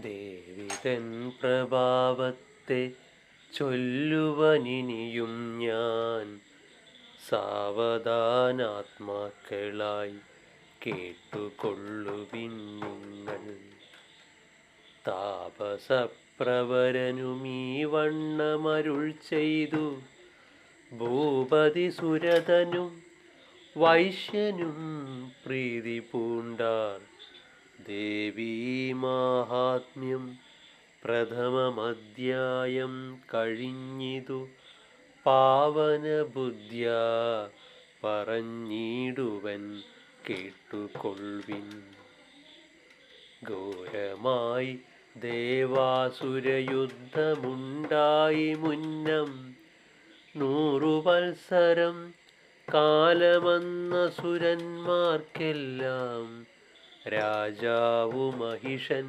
ദേവിതൻ പ്രഭാവത്തെ ചൊല്ലുവനിനിയും ഞാൻ സാവധാനാത്മാക്കളായി കേട്ടുകൊള്ളുവിൻ നിങ്ങൾ. താപസപ്രവരനുമീ വണ്ണമരുൾ ചെയ്തു ഭൂപതി സുരതനും വൈശ്യനും പ്രീതി പൂണ്ടാർ. ദേവീ മാഹാത്മ്യം പ്രഥമമധ്യായം കഴിഞ്ഞിതു പാവനബുദ്ധ്യാ പറഞ്ഞിടുവൻ കേട്ടുകൊള്ളുവിൻ. ഘോരമായി ദേവാസുരയുദ്ധമുണ്ടായി മുന്നം 100 വത്സരം കാലമന്നസുരന്മാർക്കെല്ലാം. രാജാവു മഹിഷൻ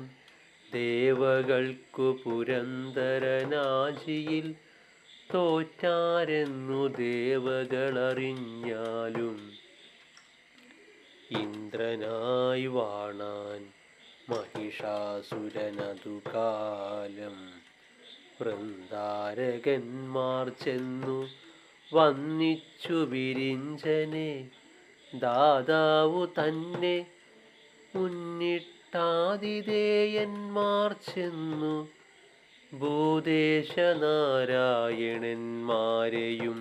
ദേവകൾക്കു പുരന്തരനാശിയിൽ തോറ്റാരെന്നു ദേവകളറിഞ്ഞാലും ഇന്ദ്രനായി വാണാൻ മഹിഷാസുരനതു കാലം. വൃന്ദാരകന്മാർ ചെന്നു വന്നിച്ചു വിരിഞ്ചനെ ദാതാവു തന്നെ മുന്നിട്ടാതിഥേയന്മാർ ചെന്നു ഭൂദേശനാരായണന്മാരെയും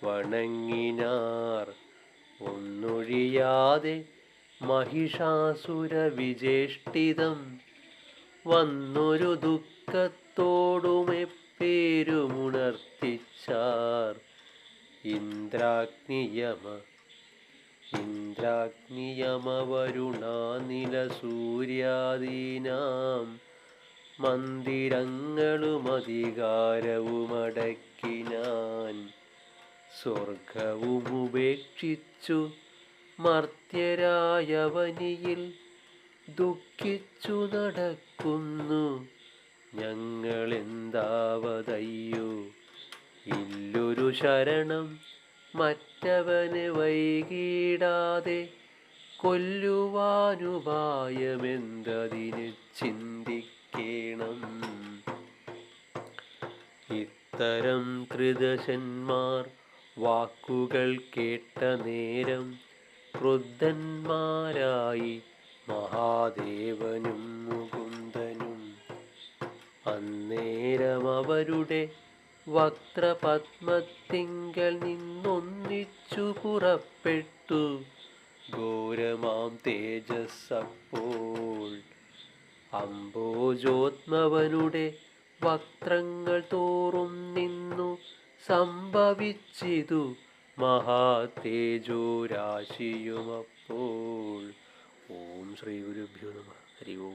വണങ്ങിനാർ. ഒന്നൊഴിയാതെ മഹിഷാസുര വിജേഷ്ടിതം വന്നൊരു ദുഃഖത്തോടുമെപ്പേരുമുണർത്തിച്ചാർ. ഇന്ദ്രാഗ്നിയമവരുണാനിലസൂര്യാദീനാം മന്ദിരങ്ങളുമധികാരവുമടക്കിനാൻ. സ്വർഗവുമുപേക്ഷിച്ചു മർത്യരായവനിയിൽ ദുഃഖിച്ചു നടക്കുന്നു ഞങ്ങളെന്താവതയ്യോ. ഇല്ലൊരു ശരണം മറ്റവനെ വൈകിടാതെ കൊല്ലുവാനുപായമെന്തതിന് ചിന്തിക്കേണം. ഇത്തരം ത്രിദശന്മാർ വാക്കുകൾ കേട്ട നേരം ക്രുദ്ധന്മാരായി മഹാദേവനും മുകുന്ദനും. അന്നേരമവരുടെ വക്ത്രപത്മത്തിങ്കൽ നിന്നൊന്നിച്ചു പുറപ്പെട്ടു ഘോരമാം തേജസ്സപ്പോൾ. അംബോജോത്മവനുടെ വക്ത്രങ്ങൾ തോറും നിന്നു സംഭവിച്ചിതു മഹാതേജോരാശിയുമപ്പോൾ. ഓം ശ്രീ ഗുരുഭ്യോ നമഃ. ഹരി ഓം.